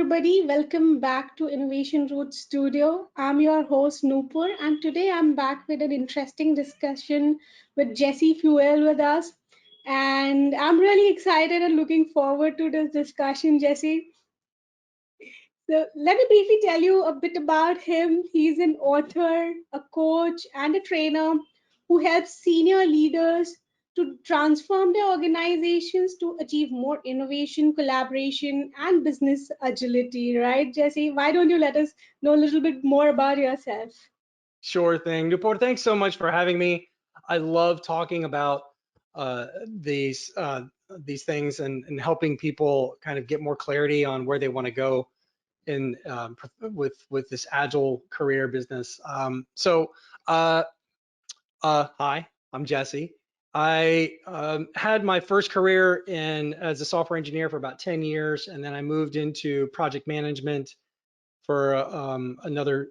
everybody. Welcome back to Innovation Root Studio. I'm your host, Noopur, and today I'm back with an interesting discussion with Jesse Fewell with us. And I'm really excited and looking forward to this discussion, Jesse. So let me briefly tell you a bit about him. He's an author, a coach, and a trainer who helps senior leaders to transform their organizations to achieve more innovation, collaboration, and business agility. Right, Jesse? Why don't you let us know a little bit more about yourself? Sure thing. Noopur, thanks so much for having me. I love talking about uh, these uh, these things and helping people kind of get more clarity on where they want to go in with this agile career business. Uh, Hi, I'm Jesse. I had my first career in as a software engineer for about 10 years, and then I moved into project management for another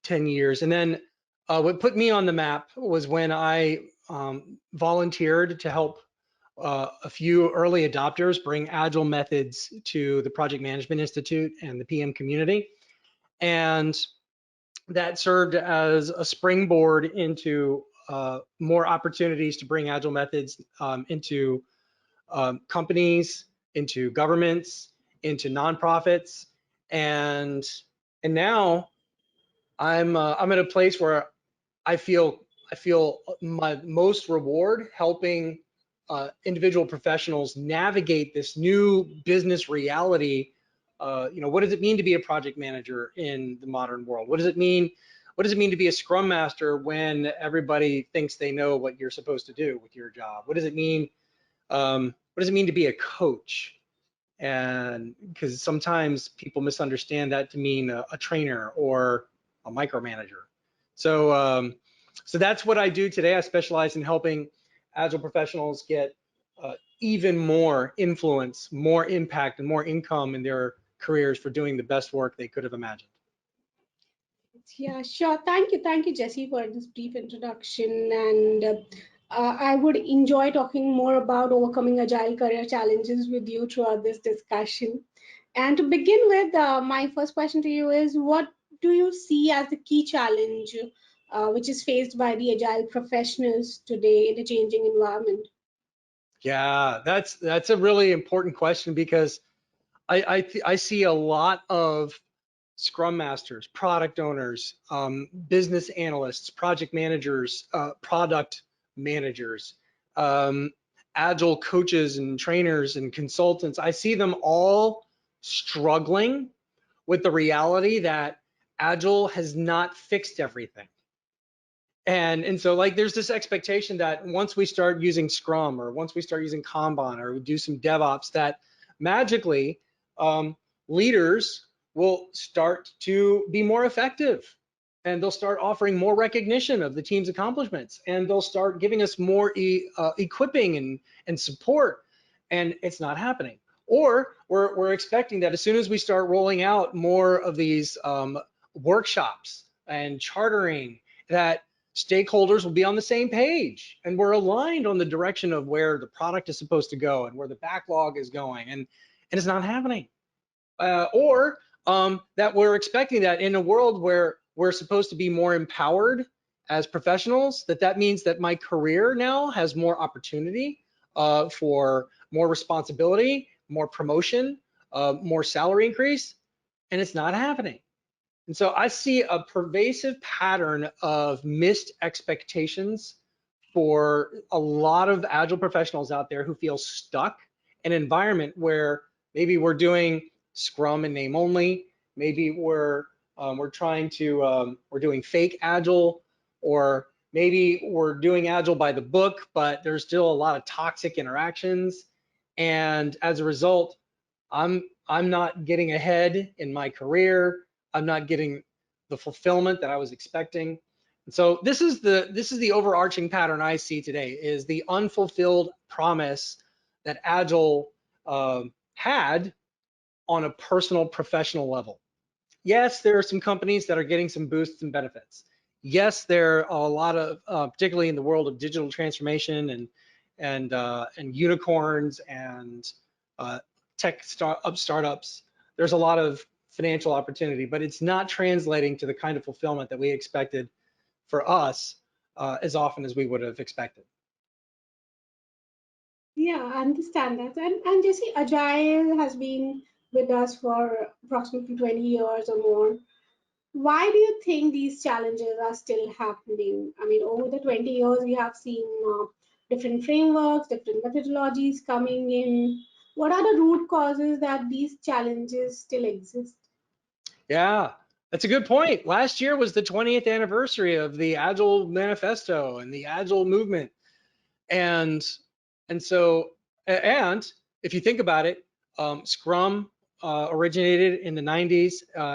10 years. And then what put me on the map was when I volunteered to help a few early adopters bring agile methods to the Project Management Institute and the PM community. And that served as a springboard into more opportunities to bring agile methods into companies, into governments, into nonprofits, and now I'm at a place where I feel my most reward helping individual professionals navigate this new business reality. What does it mean to be a project manager in the modern world? What does it mean? What does it mean to be a scrum master when everybody thinks they know what you're supposed to do with your job? What does it mean? What does it mean to be a coach? And because sometimes people misunderstand that to mean a trainer or a micromanager. So that's what I do today. I specialize in helping agile professionals get even more influence, more impact, and more income in their careers for doing the best work they could have imagined. Yeah, sure. Thank you, Jesse, for this brief introduction. And I would enjoy talking more about overcoming agile career challenges with you throughout this discussion. And to begin with, my first question to you is, what do you see as the key challenge which is faced by the agile professionals today in a changing environment? Yeah, that's a really important question because I see a lot of Scrum Masters, product owners, business analysts, project managers, product managers, um, agile coaches and trainers and consultants. I see them all struggling with the reality that agile has not fixed everything. And so like there's this expectation that once we start using Scrum or once we start using Kanban or we do some DevOps, that magically leaders will start to be more effective, and they'll start offering more recognition of the team's accomplishments, and they'll start giving us more equipping and support. And it's not happening. Or we're expecting that as soon as we start rolling out more of these workshops and chartering, that stakeholders will be on the same page and we're aligned on the direction of where the product is supposed to go and where the backlog is going, and it's not happening. Or that we're expecting that in a world where we're supposed to be more empowered as professionals, that means that my career now has more opportunity for more responsibility, more promotion, more salary increase, and it's not happening. And so I see a pervasive pattern of missed expectations for a lot of agile professionals out there who feel stuck in an environment where maybe we're doing Scrum in name only, maybe we're doing fake agile, or maybe we're doing agile by the book, but there's still a lot of toxic interactions. And as a result, I'm not getting ahead in my career. I'm not getting the fulfillment that I was expecting. And so this is the overarching pattern I see today, is the unfulfilled promise that Agile had on a personal professional level. Yes, there are some companies that are getting some boosts and benefits. Yes, there are a lot of, particularly in the world of digital transformation and unicorns and tech startups there's a lot of financial opportunity, but it's not translating to the kind of fulfillment that we expected for us as often as we would have expected. Yeah, I understand that. And Jesse, Agile has been with us for approximately 20 years or more. Why do you think these challenges are still happening? I mean, over the 20 years, we have seen different frameworks, different methodologies coming in. What are the root causes that these challenges still exist? Yeah, that's a good point. Last year was the 20th anniversary of the Agile Manifesto and the Agile movement. And so, and if you think about it, Scrum originated in the 90s,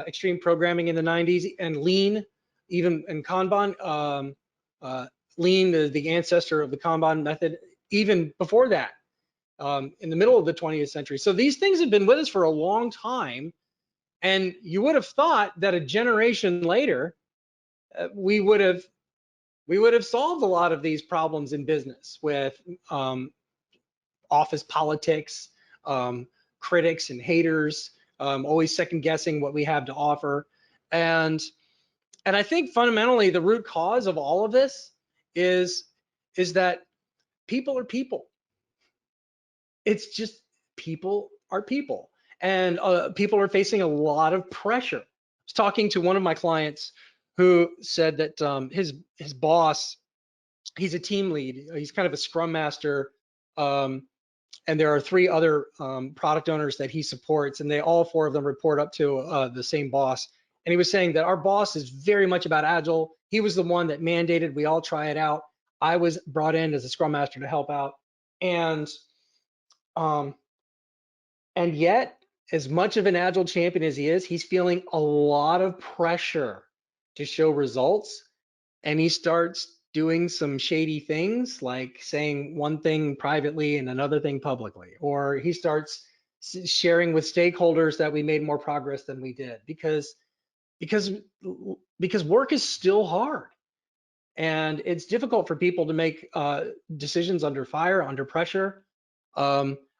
extreme programming in the 90s, and Lean, even in Kanban, Lean, the ancestor of the Kanban method, even before that, in the middle of the 20th century. So these things have been with us for a long time, and you would have thought that a generation later, we would have solved a lot of these problems in business with office politics, critics and haters, always second guessing what we have to offer. And I think fundamentally the root cause of all of this is that people are people. It's just people are people. And people are facing a lot of pressure. I was talking to one of my clients who said that his boss, he's a team lead, he's kind of a scrum master, and there are 3 other product owners that he supports, and they all 4 of them report up to the same boss. And he was saying that our boss is very much about Agile. He was the one that mandated we all try it out. I was brought in as a scrum master to help out, and um, yet, as much of an Agile champion as he is, he's feeling a lot of pressure to show results, and he starts doing some shady things like saying one thing privately and another thing publicly, or he starts sharing with stakeholders that we made more progress than we did because work is still hard, and it's difficult for people to make decisions under fire, under pressure.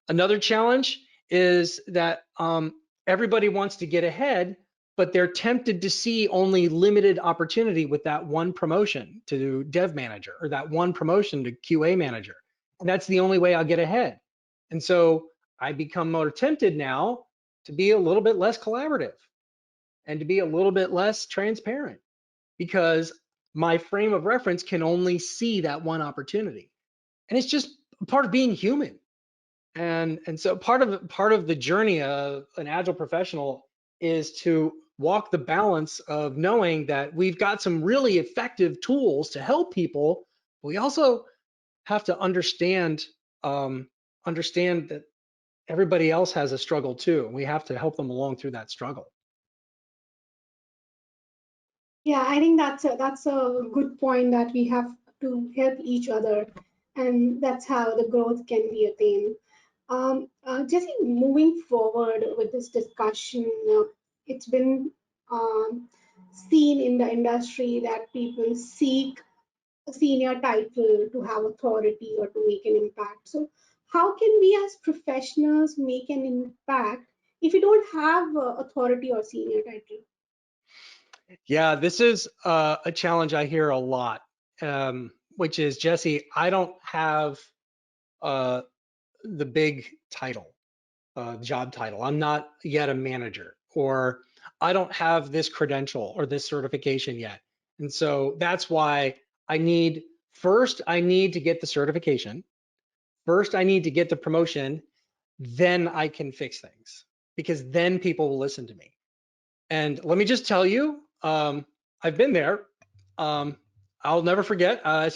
Another challenge is that everybody wants to get ahead, but they're tempted to see only limited opportunity with that one promotion to dev manager or that one promotion to QA manager. And that's the only way I'll get ahead. And so I become more tempted now to be a little bit less collaborative and to be a little bit less transparent because my frame of reference can only see that one opportunity. And it's just part of being human. And so part of the journey of an Agile professional is to walk the balance of knowing that we've got some really effective tools to help people, but we also have to understand that everybody else has a struggle too, and we have to help them along through that struggle. Yeah, I think that's a good point that we have to help each other, and that's how the growth can be attained. Jesse, moving forward with this discussion, it's been um, seen in the industry that people seek a senior title to have authority or to make an impact. So, how can we as professionals make an impact if we don't have authority or senior title? Yeah, this is a challenge I hear a lot, which is, Jesse, I don't have uh, the big title, job title. I'm not yet a manager, or I don't have this credential or this certification yet. And so that's why I need to get the certification. First, I need to get the promotion. Then I can fix things because then people will listen to me. And let me just tell you, I've been there. Um, I'll never forget. I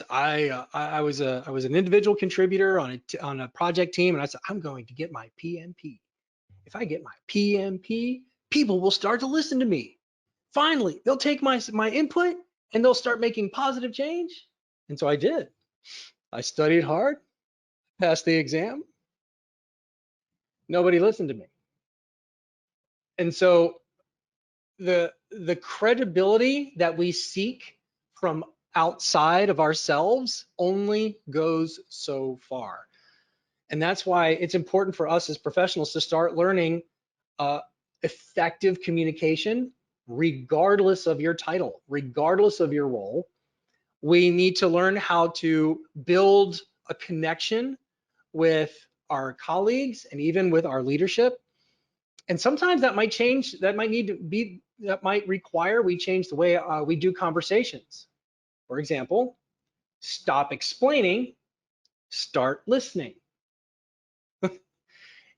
was an individual contributor on a project team, and I said, I'm going to get my PMP. If I get my PMP, people will start to listen to me. Finally, they'll take my input and they'll start making positive change. And so I did. I studied hard, passed the exam. Nobody listened to me. And so the credibility that we seek from outside of ourselves only goes so far. And that's why it's important for us as professionals to start learning effective communication, regardless of your title, regardless of your role. We need to learn how to build a connection with our colleagues and even with our leadership. And sometimes that might change, that might require we change the way we do conversations. For example, stop explaining, start listening.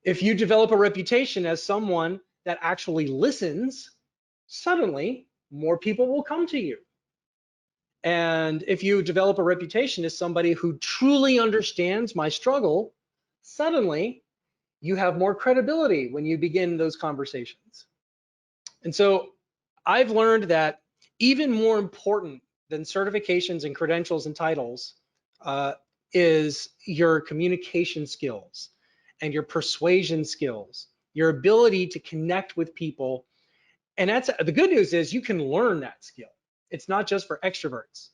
If you develop a reputation as someone that actually listens, suddenly more people will come to you. And if you develop a reputation as somebody who truly understands my struggle, suddenly you have more credibility when you begin those conversations. And so I've learned that even more important than certifications and credentials and titles is your communication skills and your persuasion skills, your ability to connect with people. And that's the good news is you can learn that skill. It's not just for extroverts,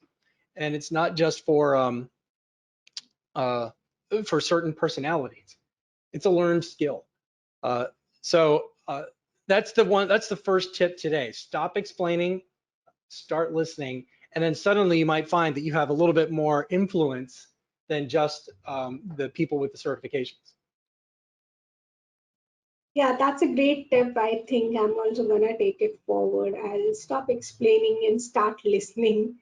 and it's not just for certain personalities. It's a learned skill. Uh, so that's the first tip today. Stop explaining, start listening, and then suddenly you might find that you have a little bit more influence than just the people with the certifications. Yeah, that's a great tip. I think I'm also gonna take it forward. I'll stop explaining and start listening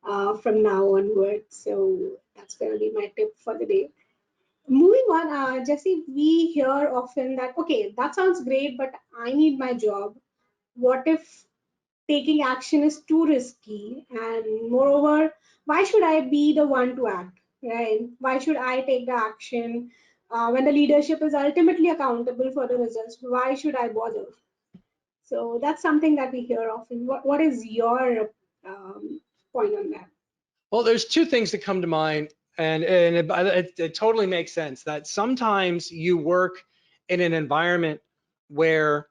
from now onwards. So that's gonna be my tip for the day. Moving on, Jesse, we hear often that, okay, that sounds great, but I need my job. What if taking action is too risky? And moreover, why should I be the one to act, right? Why should I take the action when the leadership is ultimately accountable for the results? Why should I bother? So that's something that we hear often. What is your point on that? Well, there's two things that come to mind, and it totally makes sense that sometimes you work in an environment where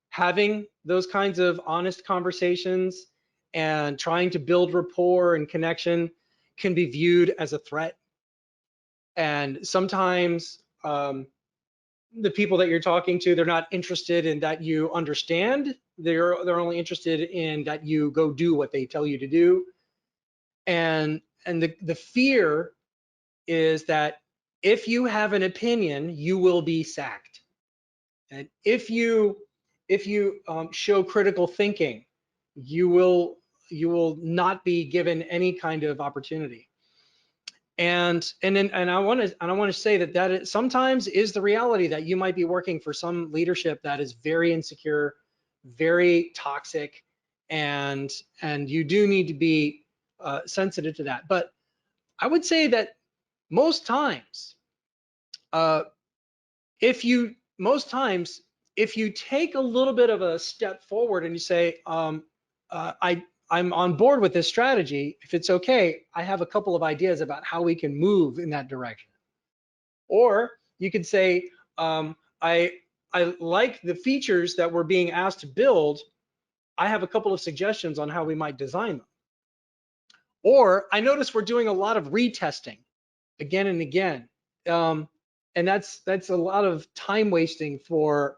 having those kinds of honest conversations and trying to build rapport and connection can be viewed as a threat. And sometimes the people that you're talking to, they're not interested in that you understand. They're only interested in that you go do what they tell you to do. And the fear is that if you have an opinion, you will be sacked. And if you show critical thinking, you will not be given any kind of opportunity. And I want to say that it sometimes is the reality that you might be working for some leadership that is very insecure, very toxic, and you do need to be sensitive to that. But I would say that most times, uh, if you take a little bit of a step forward and you say, I'm on board with this strategy. If it's okay, I have a couple of ideas about how we can move in that direction. Or you could say, I like the features that we're being asked to build. I have a couple of suggestions on how we might design them. Or I notice we're doing a lot of retesting again and again. And that's a lot of time wasting for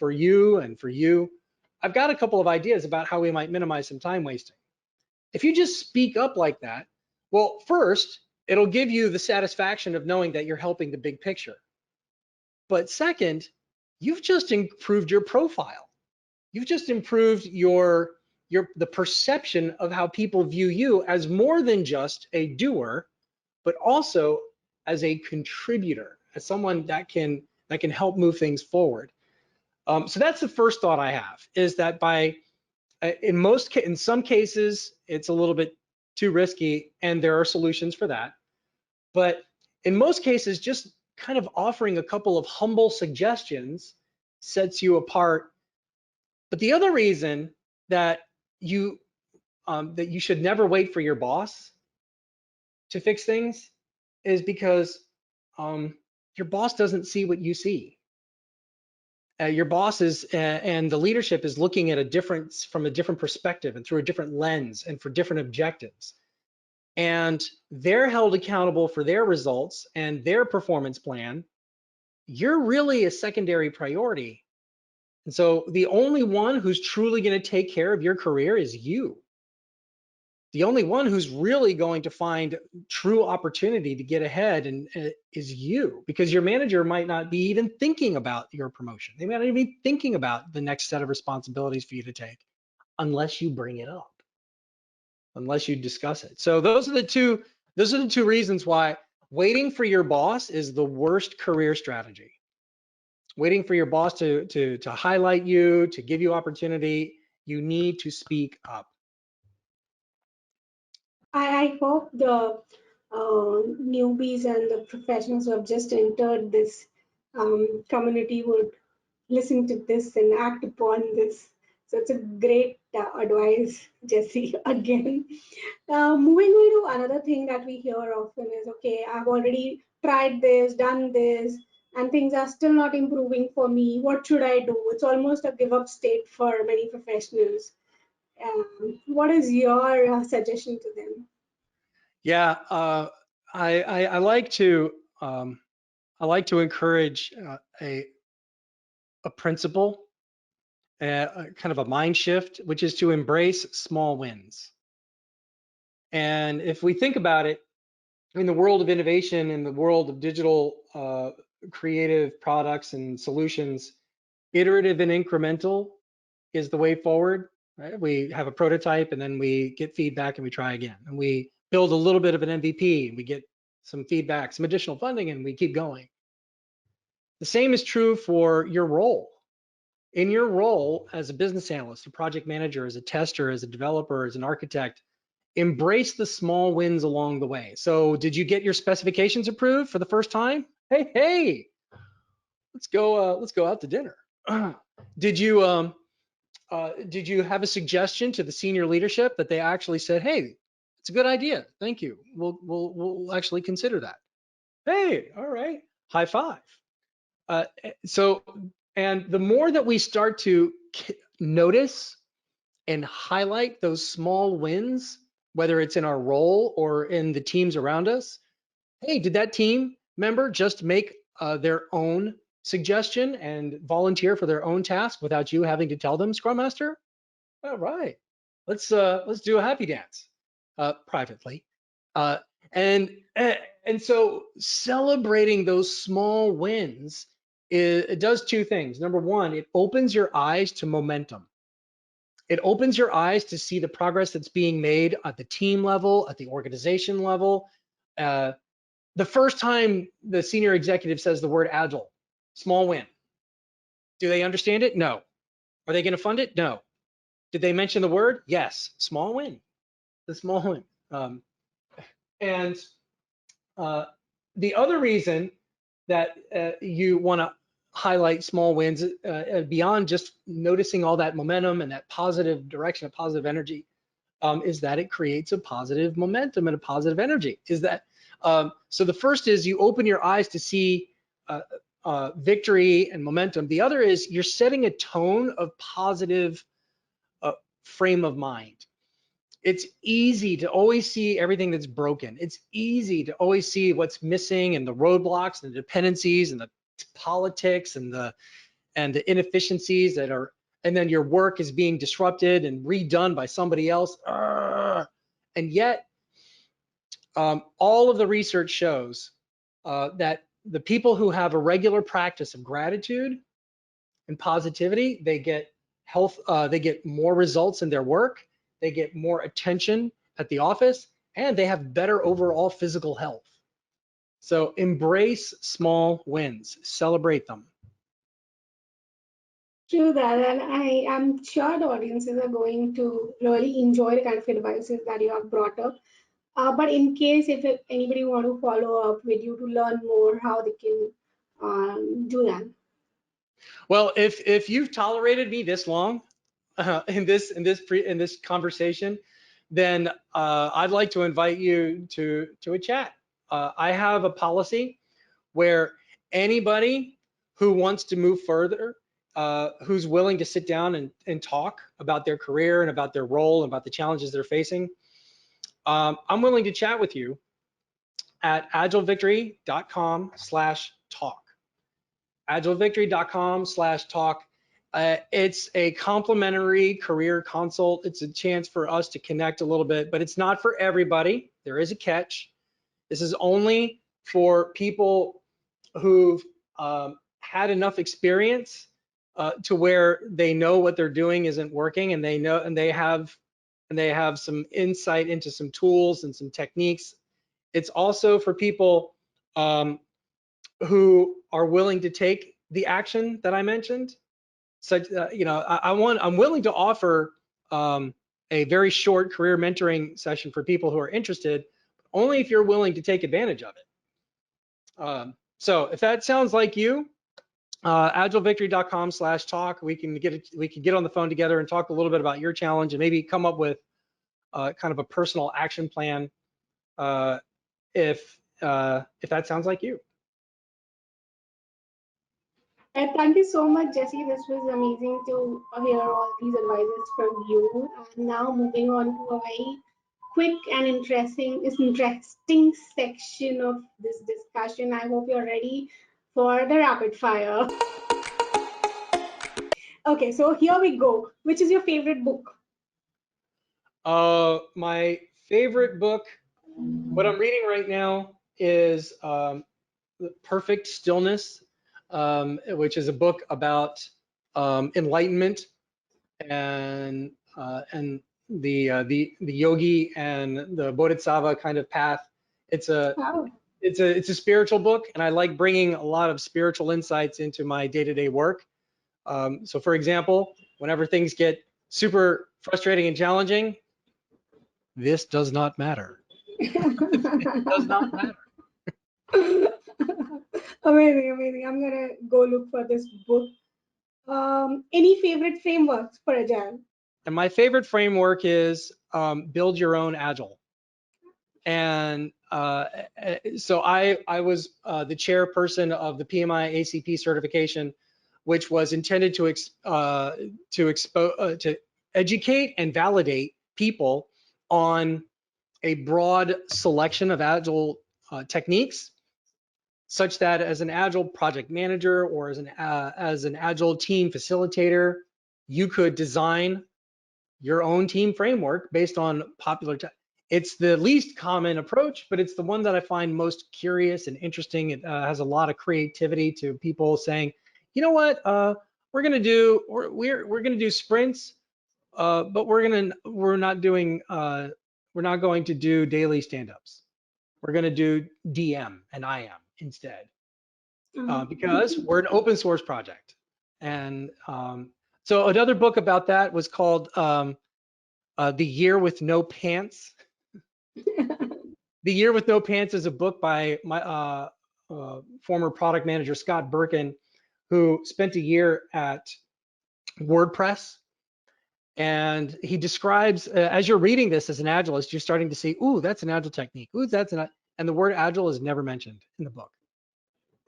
you and for you. I've got a couple of ideas about how we might minimize some time wasting. If you just speak up like that, well, first, it'll give you the satisfaction of knowing that you're helping the big picture. But second, you've just improved your profile. You've just improved the perception of how people view you as more than just a doer, but also as a contributor, as someone that can help move things forward. So that's the first thought I have, is that in some cases it's a little bit too risky, and there are solutions for that. But in most cases, just kind of offering a couple of humble suggestions sets you apart. But the other reason that you should never wait for your boss to fix things is because your boss doesn't see what you see. Your boss and the leadership is looking at from a different perspective and through a different lens and for different objectives. And they're held accountable for their results and their performance plan. You're really a secondary priority. And so the only one who's truly going to take care of your career is you. The only one who's really going to find true opportunity to get ahead is you, because your manager might not be even thinking about your promotion. They might not even be thinking about the next set of responsibilities for you to take unless you bring it up, unless you discuss it. So those are the two reasons why waiting for your boss is the worst career strategy. Waiting for your boss to highlight you, to give you opportunity, you need to speak up. I hope the newbies and the professionals who have just entered this community would listen to this and act upon this. So it's a great advice, Jesse, again. Moving on to another thing that we hear often is, okay, I've already tried this, done this, and things are still not improving for me. What should I do? It's almost a give up state for many professionals. What is your suggestion to them? Yeah, I like to I like to encourage a principle, a kind of a mind shift, which is to embrace small wins. And if we think about it, in the world of innovation, in the world of digital creative products and solutions, iterative and incremental is the way forward. Right? We have a prototype and then we get feedback and we try again. And we build a little bit of an MVP and we get some feedback, some additional funding, and we keep going. The same is true for your role. In your role as a business analyst, a project manager, as a tester, as a developer, as an architect, embrace the small wins along the way. So did you get your specifications approved for the first time? Hey, let's go out to dinner. Did you have a suggestion to the senior leadership that they actually said, hey, it's a good idea, thank you, we'll actually consider that? Hey, all right, high five. uh, so and the more that we start to notice and highlight those small wins, whether it's in our role or in the teams around us. Hey, did that team member just make their own suggestion and volunteer for their own task without you having to tell them, Scrum Master? All right, let's do a happy dance privately. Uh, and and so celebrating those small wins, it does two things. Number one, it opens your eyes to momentum. It opens your eyes to see the progress that's being made at the team level, at the organization level. Uh, the first time the senior executive says the word agile, small win. Do they understand it? No. Are they going to fund it? No. Did they mention the word? Yes. Small win. The small win. And the other reason that you want to highlight small wins beyond just noticing all that momentum and that positive direction, of positive energy, is that it creates a positive momentum and a positive energy. So the first is you open your eyes to see victory and momentum. The other is you're setting a tone of positive frame of mind. It's easy to always see everything that's broken. It's easy to always see what's missing and the roadblocks and the dependencies and the politics and the inefficiencies that are, and then your work is being disrupted and redone by somebody else. And yet, all of the research shows that the people who have a regular practice of gratitude and positivity, they get they get more results in their work, they get more attention at the office, and they have better overall physical health. So embrace small wins, celebrate them. True that, and I am sure the audiences are going to really enjoy the kind of advices that you have brought up. But in case if anybody want to follow up with you to learn more, how they can do that. Well, if you've tolerated me this long in this conversation, then I'd like to invite you to a chat. I have a policy where anybody who wants to move further, who's willing to sit down and talk about their career and about their role and about the challenges they're facing, I'm willing to chat with you at agilevictory.com/talk. agilevictory.com/talk. It's a complimentary career consult. It's a chance for us to connect a little bit, but it's not for everybody. There is a catch. This is only for people who've had enough experience to where they know what they're doing isn't working, and they have some insight into some tools and some techniques. It's also for people who are willing to take the action that I mentioned. Such, I'm willing to offer a very short career mentoring session for people who are interested, only if you're willing to take advantage of it. So if that sounds like you, agilevictory.com/talk, we can get on the phone together and talk a little bit about your challenge and maybe come up with kind of a personal action plan if that sounds like you. Thank you so much, Jesse. This was amazing to hear all these advices from you. And now moving on to a very quick and interesting section of this discussion. I hope you're ready for the rapid fire. Okay, so here we go. Which is your favorite book? My favorite book, what I'm reading right now is Perfect Stillness, which is a book about enlightenment and the yogi and the bodhisattva kind of path. It's a Wow. it's a spiritual book, and I like bringing a lot of spiritual insights into my day-to-day work. So, for example, whenever things get super frustrating and challenging, this does not matter. It does not matter. Amazing, amazing. I'm gonna go look for this book. Any favorite frameworks for Agile? And my favorite framework is build your own Agile. And so I was the chairperson of the PMI ACP certification, which was intended to educate and validate people on a broad selection of Agile techniques, such that as an Agile project manager or as an Agile team facilitator, you could design your own team framework based on popular. It's the least common approach, but it's the one that I find most curious and interesting. It has a lot of creativity to people saying, you know what, we're gonna do sprints, but we're not going to do daily stand-ups. We're gonna do DM and IM instead, because we're an open source project. And so another book about that was called The Year with No Pants. The Year with No Pants is a book by my former product manager, Scott Birkin, who spent a year at WordPress. And he describes, as you're reading this as an Agilist, you're starting to see, ooh, that's an Agile technique. Ooh, and the word Agile is never mentioned in the book.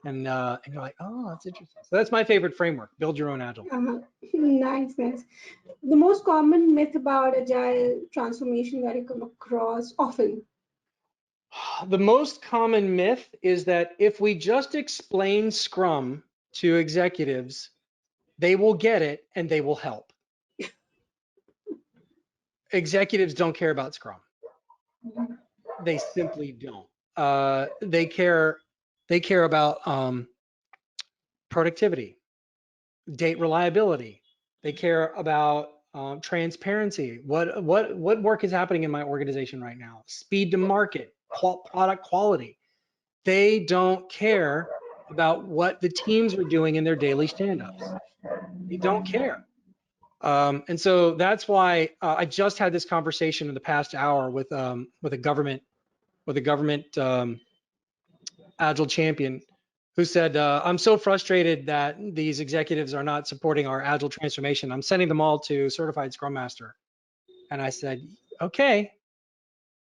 And you're like, oh, that's interesting. So that's my favorite framework, build your own Agile. Nice, nice. The most common myth about Agile transformation that you come across often? The most common myth is that if we just explain Scrum to executives, they will get it and they will help. Executives don't care about Scrum. They simply don't. They care about productivity, date reliability. They care about transparency. What work is happening in my organization right now? Speed to market, product quality. They don't care about what the teams are doing in their daily stand-ups. They don't care. And so that's why I just had this conversation in the past hour with a government Agile champion who said, I'm so frustrated that these executives are not supporting our Agile transformation. I'm sending them all to certified Scrum Master. And I said, okay,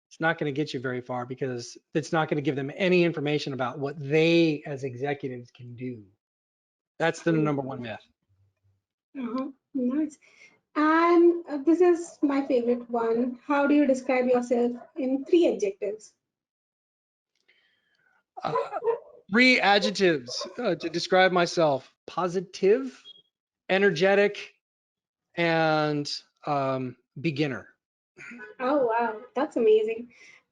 it's not going to get you very far, because it's not going to give them any information about what they as executives can do. That's the number one myth. Nice. And this is my favorite one. How do you describe yourself in 3 adjectives? 3 adjectives to describe myself: positive, energetic, and beginner. Oh, wow, that's amazing.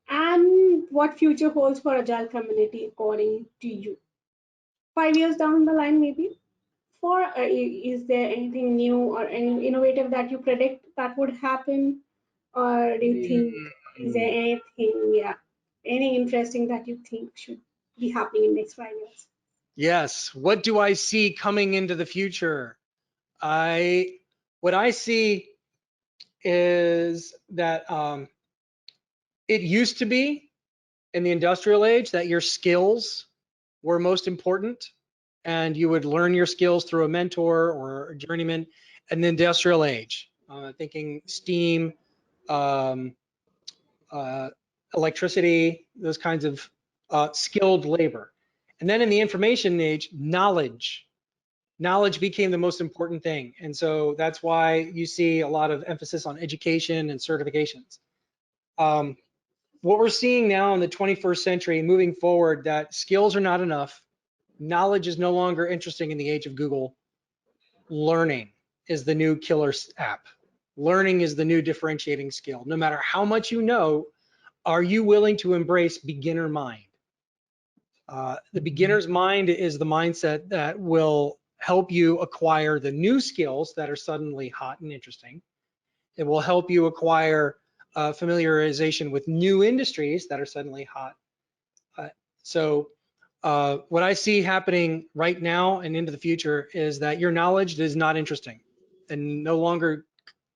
And what future holds for Agile community according to you? 5 years down the line, maybe? Is there anything new or any innovative that you predict that would happen? Or do you think, is there Mm, anything, yeah, any interesting that you think should be happening in next 5 years? yes. What do I see coming into the future? I what I see is that it used to be in the industrial age that your skills were most important, and you would learn your skills through a mentor or a journeyman. In the industrial age, thinking steam, um, uh, electricity, those kinds of skilled labor. And then in the information age, knowledge. Knowledge became the most important thing. And so that's why you see a lot of emphasis on education and certifications. Um, what we're seeing now in the 21st century, moving forward, that skills are not enough. Knowledge is no longer interesting in the age of Google. Learning is the new killer app. Learning is the new differentiating skill. No matter how much you know, are you willing to embrace beginner mind? The beginner's mind is the mindset that will help you acquire the new skills that are suddenly hot and interesting. It will help you acquire familiarization with new industries that are suddenly hot. Uh, so what I see happening right now and into the future is that your knowledge is not interesting and no longer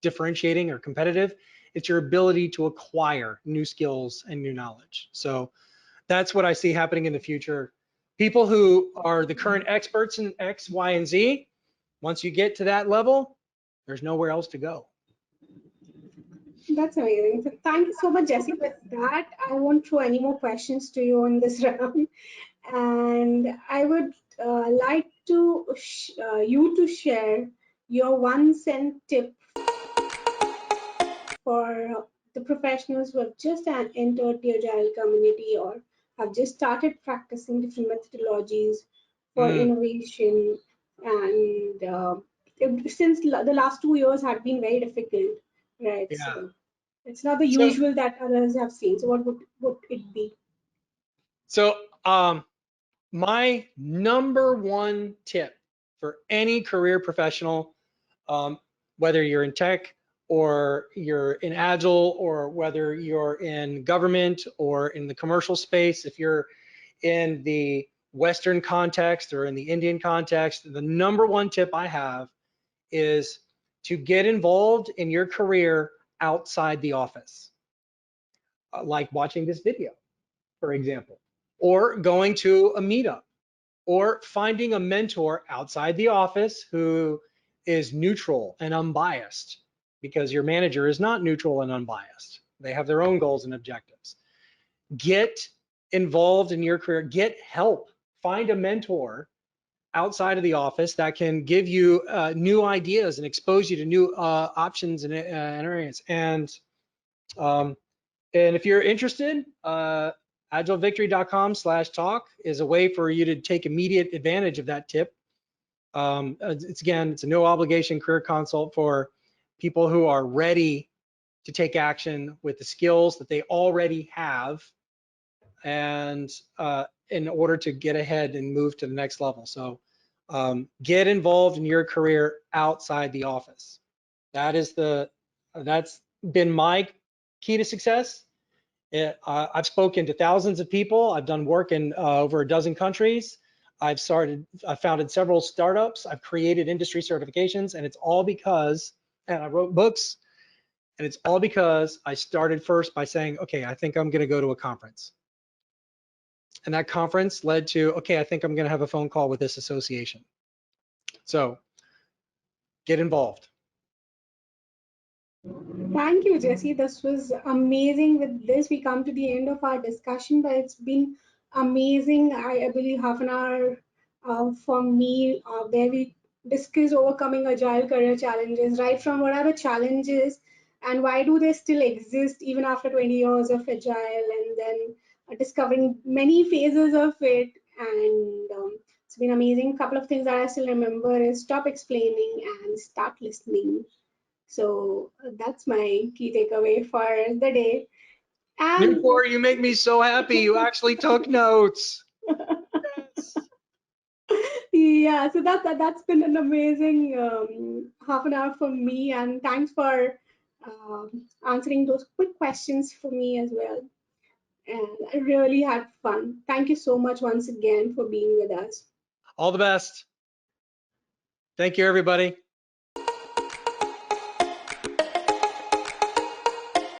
differentiating or competitive. It's your ability to acquire new skills and new knowledge. So that's what I see happening in the future. People who are the current experts in X, Y, and Z, once you get to that level, there's nowhere else to go. That's amazing. So thank you so much, Jesse. With that, I won't throw any more questions to you in this round, and I would like to you to share your 1 cent tip for the professionals who have just entered the Agile community or have just started practicing different methodologies for Mm, innovation. And since the last 2 years had been very difficult, right? yeah. So it's not the So usual that others have seen. So what would it be? so my number one tip for any career professional, um, whether you're in tech or you're in Agile or whether you're in government or in the commercial space, if you're in the Western context or in the Indian context, the number one tip I have is to get involved in your career outside the office, like watching this video, for example, or going to a meetup, or finding a mentor outside the office who is neutral and unbiased, because your manager is not neutral and unbiased. They have their own goals and objectives. Get involved in your career, get help, find a mentor outside of the office that can give you new ideas and expose you to new options and areas. Um, and if you're interested, agilevictory.com/talk is a way for you to take immediate advantage of that tip. It's a no obligation career consult for people who are ready to take action with the skills that they already have, and in order to get ahead and move to the next level. So get involved in your career outside the office. That's been my key to success. I've spoken to thousands of people. I've done work in over a dozen countries. I founded several startups. I've created industry certifications, and and I wrote books, and it's all because I started first by saying, okay, I think I'm going to go to a conference. And that conference led to, okay, I think I'm going to have a phone call with this association. So get involved. Thank you, Jesse. This was amazing. With this, we come to the end of our discussion, but it's been amazing. I believe half an hour for me, where we discuss overcoming agile career challenges, right from what are the challenges and why do they still exist even after 20 years of agile, and then discovering many phases of it. And It's been amazing. A couple of things that I still remember is stop explaining and start listening. So that's my key takeaway for the day. And Noopur, you make me so happy. You actually took notes. Yes. yeah, so that's been an amazing half an hour for me, and thanks for answering those quick questions for me as well. And I really had fun. Thank you so much once again for being with us. All the best. Thank you, everybody.